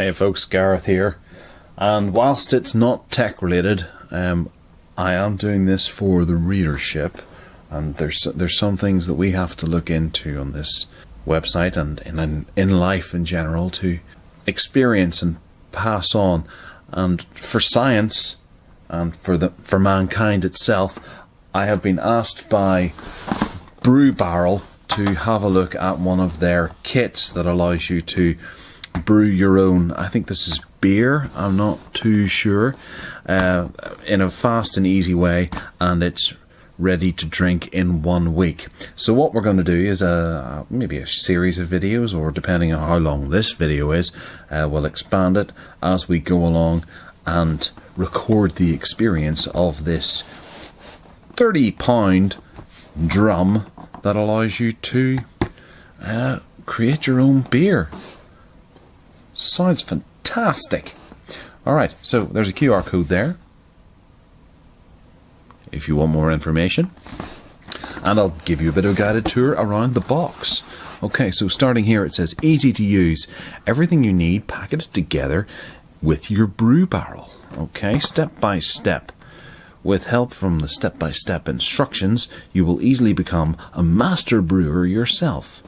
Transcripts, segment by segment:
Hey folks, Gareth here, and whilst it's not tech related, I am doing this for the readership, and there's some things that we have to look into on this website and in life in general to experience and pass on. And for science and for mankind itself, I have been asked by Brew Barrel to have a look at one of their kits that allows you to brew your own, I think this is beer, I'm not too sure, in a fast and easy way, and it's ready to drink in 1 week. So what we're going to do is maybe a series of videos, or depending on how long this video is, we'll expand it as we go along and record the experience of this 30-pound drum that allows you to create your own beer. Sounds fantastic. Alright, so there's a QR code there if you want more information, and I'll give you a bit of a guided tour around the box. Okay, so starting here it says easy to use, everything you need packeted together with your brew barrel. Okay, step by step. With help from the step-by-step instructions, you will easily become a master brewer yourself.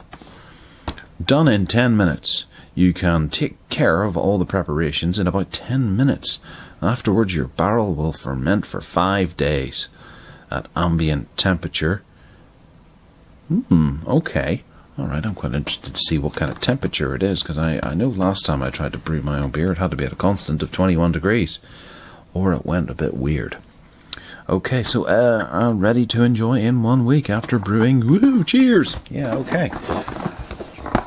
Done in 10 minutes. You can take care of all the preparations in about 10 minutes. Afterwards, your barrel will ferment for 5 days at ambient temperature. Okay. Alright, I'm quite interested to see what kind of temperature it is, because I know last time I tried to brew my own beer, it had to be at a constant of 21 degrees. Or it went a bit weird. Okay, so I'm ready to enjoy in 1 week after brewing. Woo! Cheers! Yeah, okay.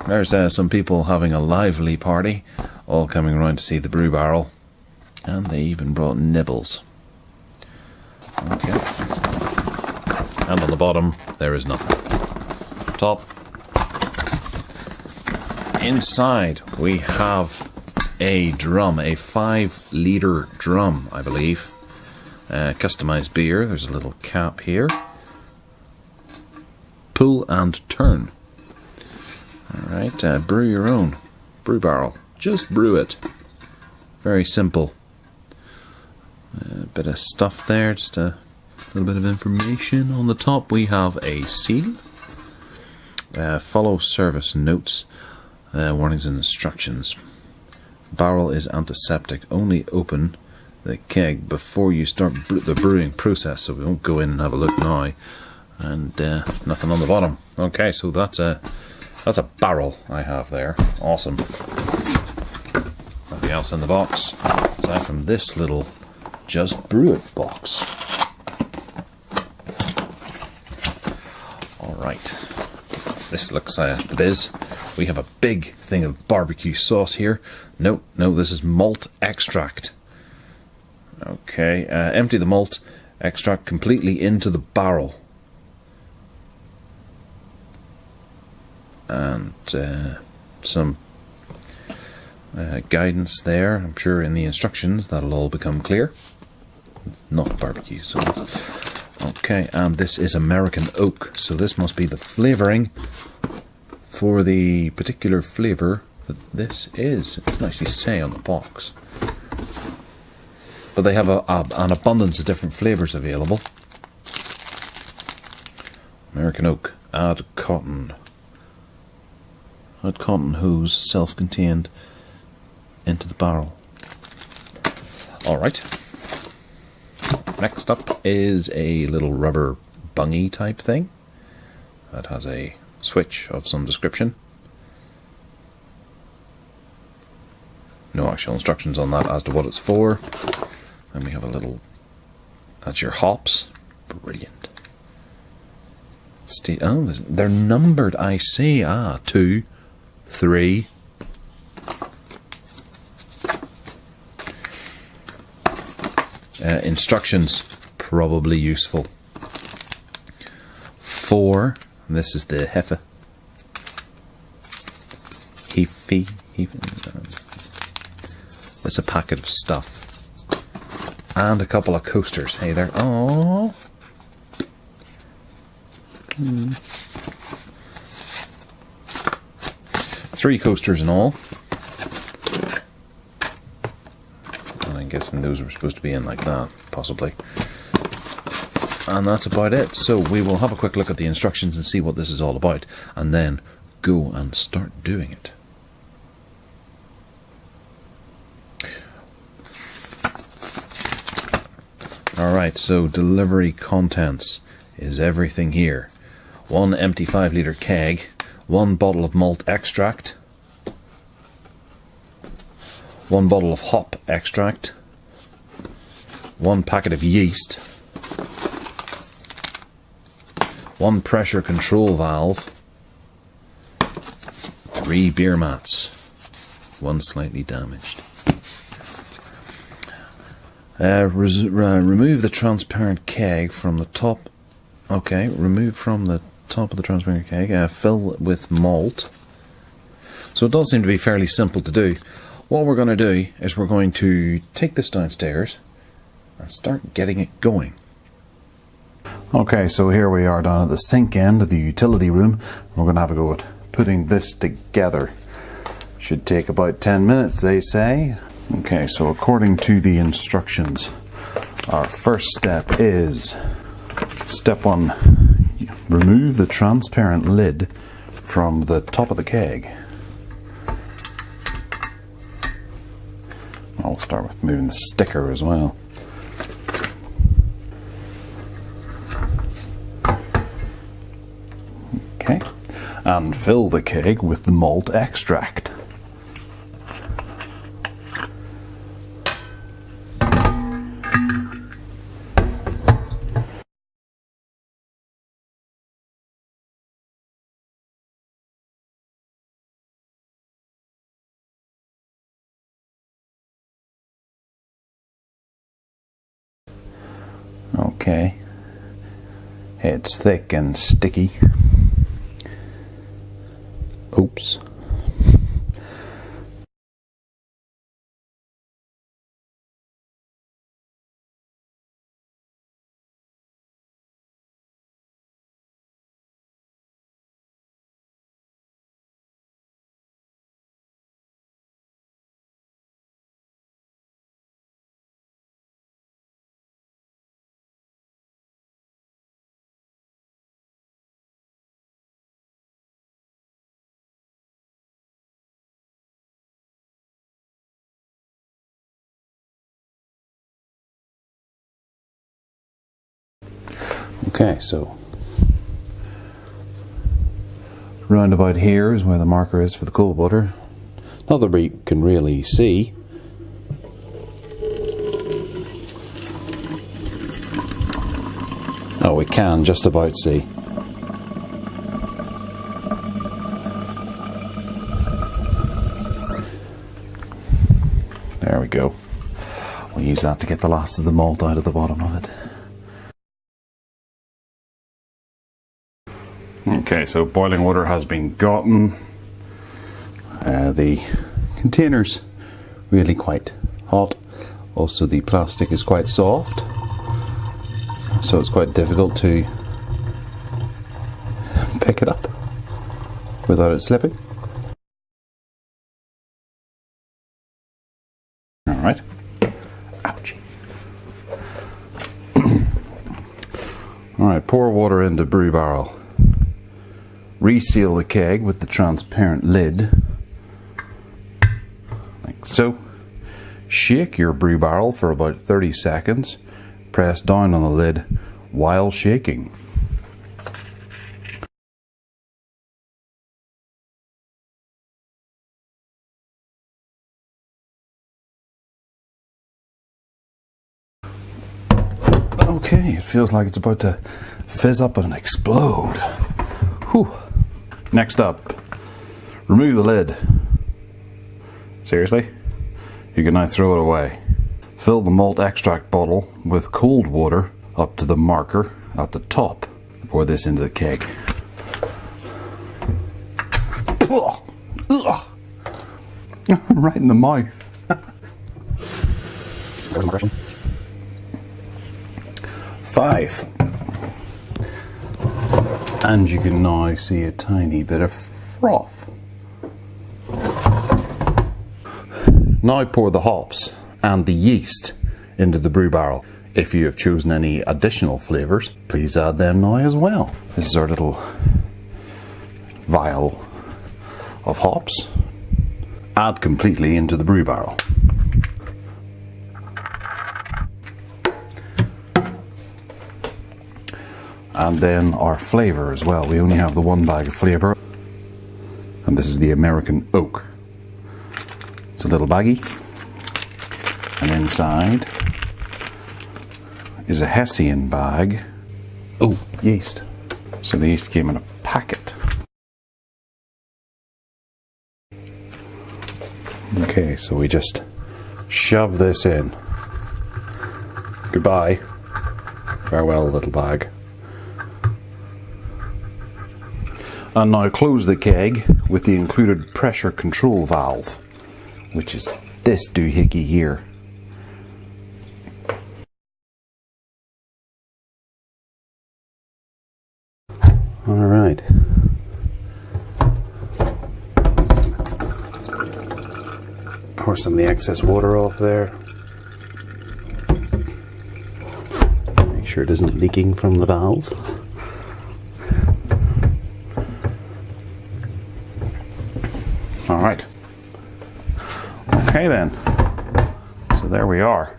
There's some people having a lively party, all coming around to see the brew barrel, and they even brought nibbles. Okay. And on the bottom, there is nothing. Top. Inside, we have a drum, a 5-litre drum, I believe. Customized beer, there's a little cap here. Pull and turn. Alright, brew your own. Brew barrel. Just brew it. Very simple. A bit of stuff there, just a little bit of information. On the top we have a seal. Follow service notes. Warnings and instructions. Barrel is antiseptic. Only open the keg before you start the brewing process, so we won't go in and have a look now. And nothing on the bottom. Okay, so that's a barrel I have there. Awesome. Nothing else in the box aside from this little just brew it box. Alright, this looks the biz. We have a big thing of barbecue sauce here. No, this is malt extract. Okay, empty the malt extract completely into the barrel. And some guidance there. I'm sure in the instructions that'll all become clear. It's not barbecue sauce. Okay, and this is American oak, so this must be the flavouring for the particular flavour that this is. It doesn't actually say on the box. But they have an abundance of different flavours available. American oak. Add cotton. Add cotton hose, self-contained, into the barrel. Alright. Next up is a little rubber bungy type thing. That has a switch of some description. No actual instructions on that as to what it's for. Then we have a little, that's your hops. Brilliant. Oh, they're numbered, I see. 2, 3. Instructions, probably useful. 4, and this is the Hefe. It's a packet of stuff. And a couple of coasters. Hey there. Oh. 3 coasters in all. guessing those were supposed to be in like that, possibly. And that's about it. So we will have a quick look at the instructions and see what this is all about, and then go and start doing it. Alright, so delivery contents is everything here. 1 empty 5-litre keg, 1 bottle of malt extract, 1 bottle of hop extract, 1 packet of yeast, 1 pressure control valve, 3 beer mats, 1 slightly damaged. Remove the transparent keg from the top. Okay, remove from the top of the transparent keg. Fill with malt. So it does seem to be fairly simple to do. What we're going to do is we're going to take this downstairs and start getting it going. Okay, so here we are down at the sink end of the utility room. We're going to have a go at putting this together. Should take about 10 minutes, they say. Okay, so according to the instructions, our first step is step 1, remove the transparent lid from the top of the keg. I'll start with moving the sticker as well. Okay, and fill the keg with the malt extract. Okay, it's thick and sticky. Oops. Okay, so round about here is where the marker is for the cold water. Not that we can really see. Oh, we can just about see. There we go. We'll use that to get the last of the malt out of the bottom of it. Okay, so boiling water has been gotten. The container's really quite hot. Also, the plastic is quite soft, so it's quite difficult to pick it up without it slipping. Alright. Ouchie. Alright, pour water into Brew Barrel. Reseal the keg with the transparent lid, like so. Shake your Brew Barrel for about 30 seconds. Press down on the lid while shaking. Okay, it feels like it's about to fizz up and explode. Whew. Next up, remove the lid. Seriously? You can now throw it away. Fill the malt extract bottle with cold water up to the marker at the top. Pour this into the keg. Ugh. Ugh. Right in the mouth. 5. And you can now see a tiny bit of froth. Now pour the hops and the yeast into the brew barrel. If you have chosen any additional flavours, please add them now as well. This is our little vial of hops. Add completely into the brew barrel. And then our flavour as well. We only have the one bag of flavour. And this is the American Oak. It's a little baggie. And inside is a Hessian bag. Oh, yeast. So the yeast came in a packet. Okay, so we just shove this in. Goodbye. Farewell, little bag. And now close the keg with the included pressure control valve, which is this doohickey here. Alright. Pour some of the excess water off there. Make sure it isn't leaking from the valve. Alright. Okay then. So there we are.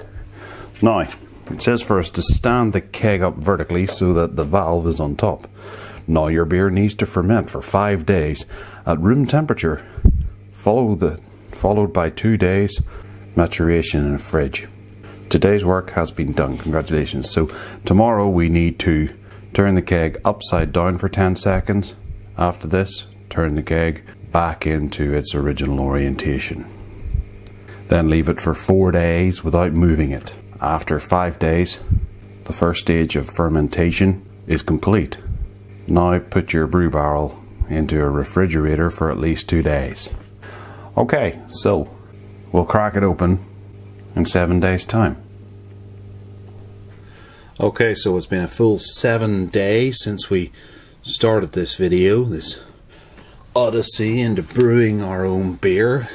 Now, it says for us to stand the keg up vertically so that the valve is on top. Now your beer needs to ferment for 5 days at room temperature, followed by 2 days maturation in a fridge. Today's work has been done. Congratulations. So tomorrow we need to turn the keg upside down for 10 seconds. After this, turn the keg back into its original orientation. Then leave it for 4 days without moving it. After 5 days, the first stage of fermentation is complete. Now put your brew barrel into a refrigerator for at least 2 days. Okay, so we'll crack it open in 7 days' time. Okay, so it's been a full 7 days since we started this video, this odyssey into brewing our own beer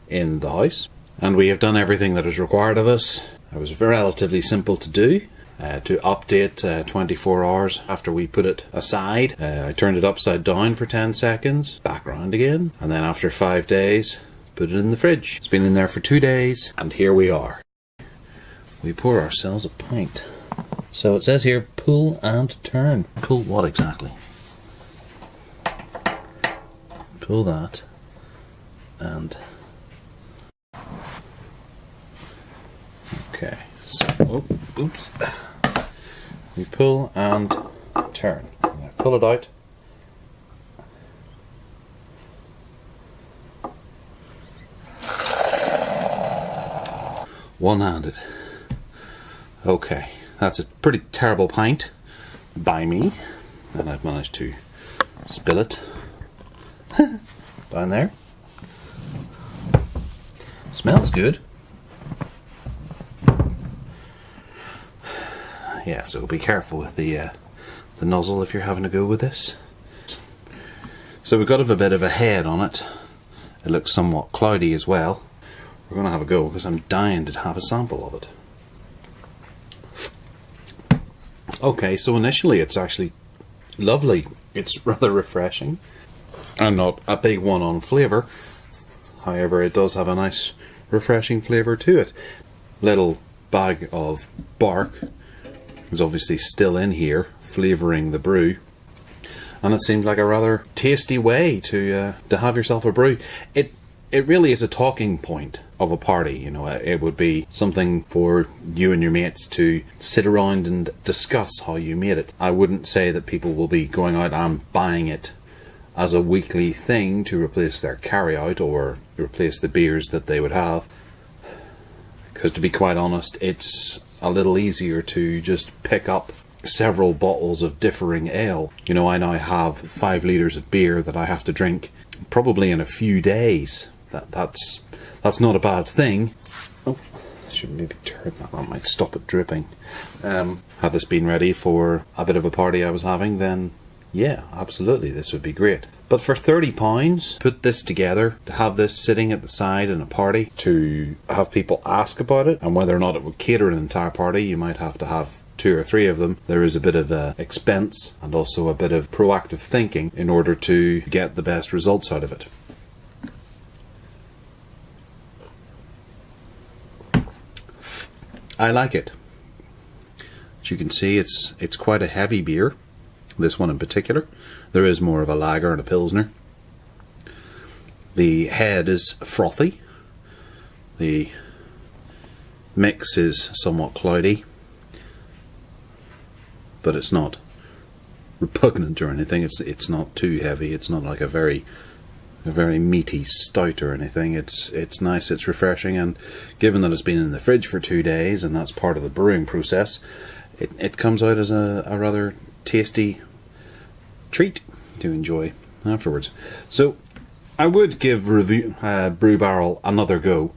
in the house. And we have done everything that is required of us. It was relatively simple to do. To update 24 hours after we put it aside. I turned it upside down for 10 seconds, back around again, and then after 5 days, put it in the fridge. It's been in there for 2 days, and here we are. We pour ourselves a pint. So it says here, pull and turn. Pull what exactly? Pull that, and... Okay, so, oops. We pull and turn. I'm going to pull it out. One-handed. Okay, that's a pretty terrible pint by me, and I've managed to spill it down there. Smells good. Yeah, so be careful with the nozzle if you're having to go with this. So we've got a bit of a head on it. It looks somewhat cloudy as well. We're going to have a go because I'm dying to have a sample of it. Okay, so initially it's actually lovely. It's rather refreshing. I'm not a big one on flavour. However, it does have a nice refreshing flavour to it. Little bag of bark is obviously still in here, flavouring the brew, and it seems like a rather tasty way to have yourself a brew. It really is a talking point of a party. You know, it would be something for you and your mates to sit around and discuss how you made it. I wouldn't say that people will be going out and buying it as a weekly thing to replace their carry-out or replace the beers that they would have, because to be quite honest, it's a little easier to just pick up several bottles of differing ale. You know, I now have 5 litres of beer that I have to drink probably in a few days. That's not a bad thing. Oh, I should maybe turn that. That might stop it dripping. Had this been ready for a bit of a party I was having, then yeah, absolutely, this would be great. But for £30, put this together, to have this sitting at the side in a party, to have people ask about it, and whether or not it would cater an entire party, you might have to have 2 or 3 of them. There is a bit of expense and also a bit of proactive thinking in order to get the best results out of it. I like it. As you can see, it's quite a heavy beer, this one in particular. There is more of a lager and a Pilsner. The head is frothy. The mix is somewhat cloudy, but it's not repugnant or anything. It's not too heavy. It's not like a very meaty stout or anything. It's nice, it's refreshing, and given that it's been in the fridge for 2 days, and that's part of the brewing process, it comes out as a rather tasty treat to enjoy afterwards. So I would give Brew Barrel another go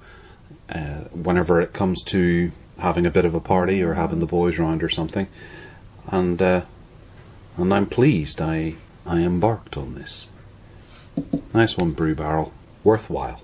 whenever it comes to having a bit of a party or having the boys round or something, and I'm pleased I embarked on this. Nice one, Brew Barrel. Worthwhile.